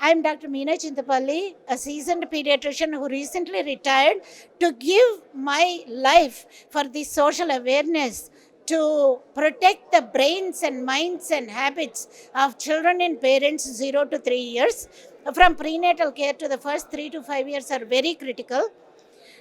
I'm Dr. Meenakshi Chintapalli, a seasoned pediatrician who recently retired to give my life for the social awareness to protect the brains and minds and habits of children and parents 0 to 3 years. From prenatal care to the first 3 to 5 years are very critical.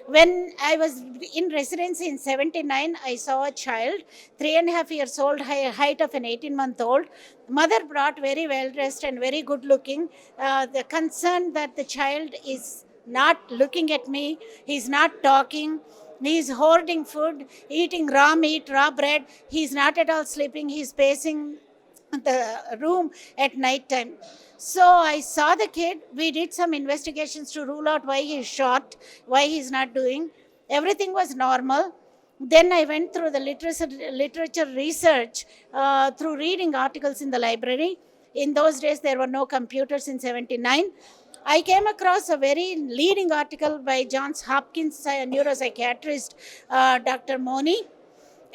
When I was in residency in 79, I saw a child, 3.5 years old, height of an 18-month-old. Mother brought very well dressed and very good looking. The concern that the child is not looking at me, he's not talking, he's hoarding food, eating raw meat, raw bread, he's not at all sleeping, he's pacing the room at night time. So I saw the kid. We did some investigations to rule out why he's short, why he's not doing. Everything was normal. Then I went through the literature research through reading articles in the library. In those days, there were no computers in 79. I came across a very leading article by Johns Hopkins neuropsychiatrist, Dr. Moni,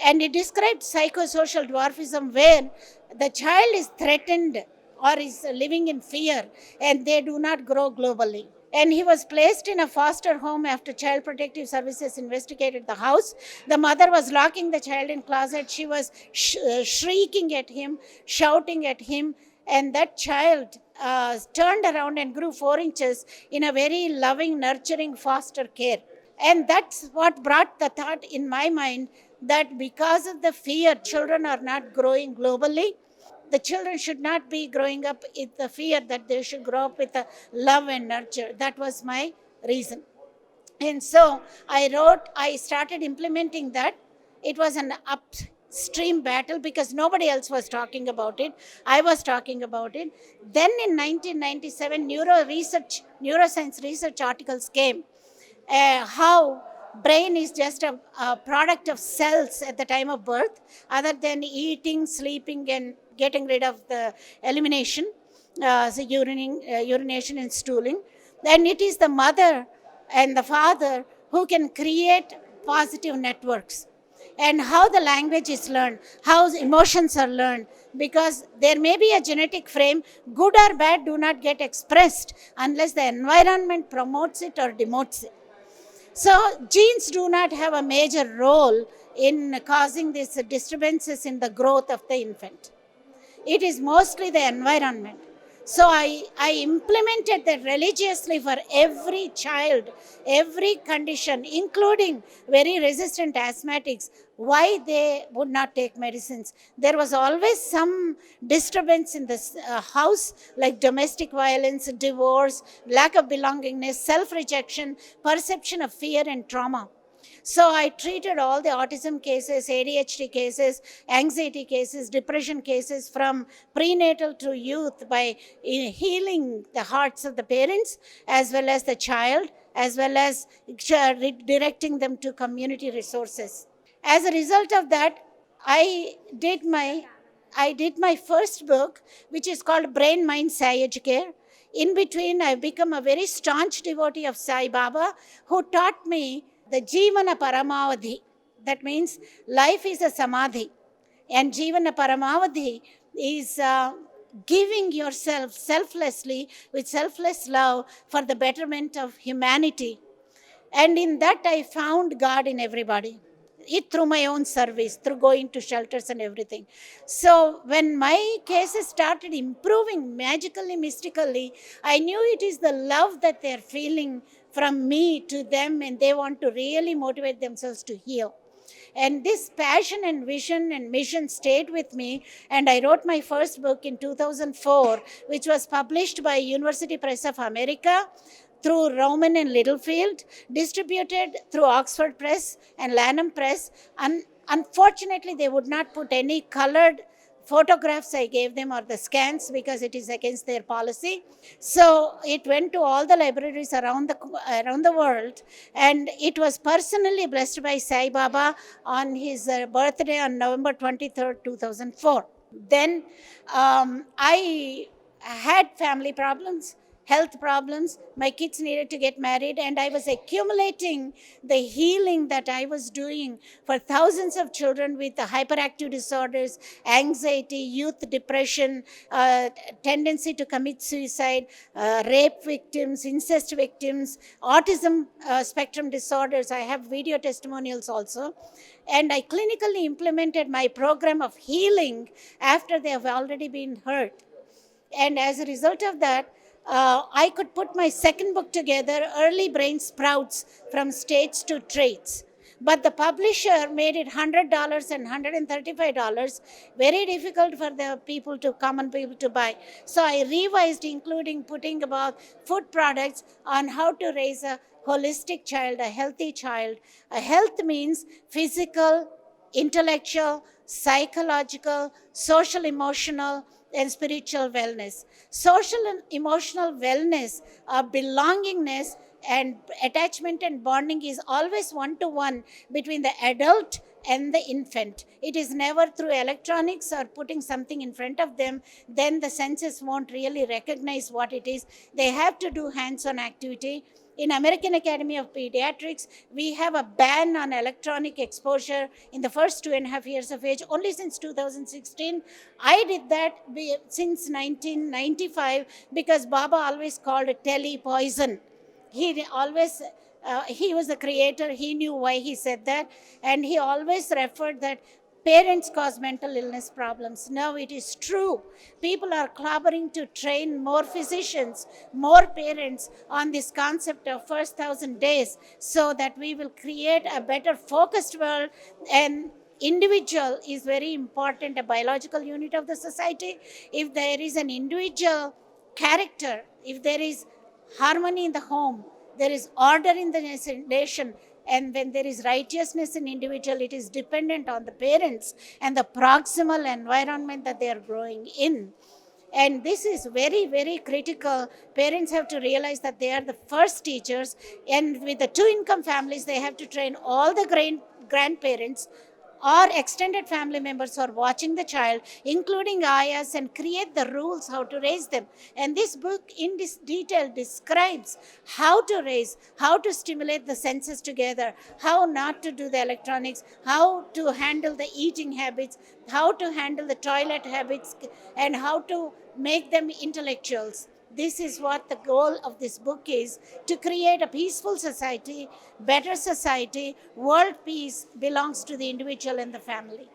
and it described psychosocial dwarfism where the child is threatened or is living in fear and they do not grow globally. And he was placed in a foster home after Child Protective Services investigated the house. The mother was locking the child in closet. She was shrieking at him, shouting at him, and that child turned around and grew 4 inches in a very loving, nurturing foster care. And that's what brought the thought in my mind that because of the fear, children are not growing globally. The children should not be growing up with the fear, that they should grow up with a love and nurture. That was my reason. And so I started implementing that. It was an upstream battle because nobody else was talking about it. I was talking about it. Then in 1997, neuroscience research articles came. How brain is just a product of cells at the time of birth, other than eating, sleeping, and getting rid of the elimination, urination and stooling. Then it is the mother and the father who can create positive networks. And how the language is learned, how emotions are learned, because there may be a genetic frame, good or bad do not get expressed unless the environment promotes it or demotes it. So genes do not have a major role in causing these disturbances in the growth of the infant. It is mostly the environment. So I implemented that religiously for every child, every condition, including very resistant asthmatics, why they would not take medicines. There was always some disturbance in this house, like domestic violence, divorce, lack of belongingness, self-rejection, perception of fear and trauma. So I treated all the autism cases, ADHD cases, anxiety cases, depression cases from prenatal to youth by healing the hearts of the parents as well as the child, as well as directing them to community resources. As a result of that, I did my first book, which is called Brain, Mind, Sai Educare. In between, I've become a very staunch devotee of Sai Baba, who taught me the Jivana Paramavadhi. That means life is a samadhi. And Jivana Paramavadhi is giving yourself selflessly, with selfless love, for the betterment of humanity. And in that, I found God in everybody. It through my own service, through going to shelters and everything. So when my cases started improving magically, mystically, I knew it is the love that they're feeling from me to them, and they want to really motivate themselves to heal. And this passion and vision and mission stayed with me, and I wrote my first book in 2004, which was published by University Press of America, through Rowman and Littlefield, distributed through Oxford Press and Lanham Press. Unfortunately, they would not put any colored photographs I gave them or the scans because it is against their policy. So it went to all the libraries around the world, and it was personally blessed by Sai Baba on his birthday on November 23rd, 2004. Then I had family problems. health problems. My kids needed to get married, and I was accumulating the healing that I was doing for thousands of children with hyperactive disorders, anxiety, youth depression, tendency to commit suicide, rape victims, incest victims, autism spectrum disorders. I have video testimonials also. And I clinically implemented my program of healing after they have already been hurt. And as a result of that, I could put my second book together, Early Brain Sprouts from States to Traits. But the publisher made it $100 and $135, very difficult for the people to, common people to buy. So I revised, including putting about food products on how to raise a holistic child, a healthy child. A health means physical, intellectual, psychological, social, emotional, and spiritual wellness. Social and emotional wellness, belongingness, and attachment and bonding is always one-to-one between the adult and the infant. It is never through electronics or putting something in front of them. Then the senses won't really recognize what it is. They have to do hands-on activity. In American Academy of Paediatrics, we have a ban on electronic exposure in the first 2.5 years of age, only since 2016. I did that since 1995 because Baba always called it tele poison. He always, he was the creator, he knew why he said that, and he always referred that parents cause mental illness problems. Now it is true. People are collaborating to train more physicians, more parents on this concept of first 1,000 days so that we will create a better focused world. And individual is very important, a biological unit of the society. If there is an individual character, if there is harmony in the home, there is order in the nation, and when there is righteousness in individual, it is dependent on the parents and the proximal environment that they are growing in. And this is very, very critical. Parents have to realize that they are the first teachers. And with the two-income families, they have to train all the grandparents or extended family members who are watching the child, including ayahs, and create the rules how to raise them. And this book in this detail describes how to raise, how to stimulate the senses together, how not to do the electronics, how to handle the eating habits, how to handle the toilet habits, and how to make them intellectuals. This is what the goal of this book is, to create a peaceful society, better society. World peace belongs to the individual and the family.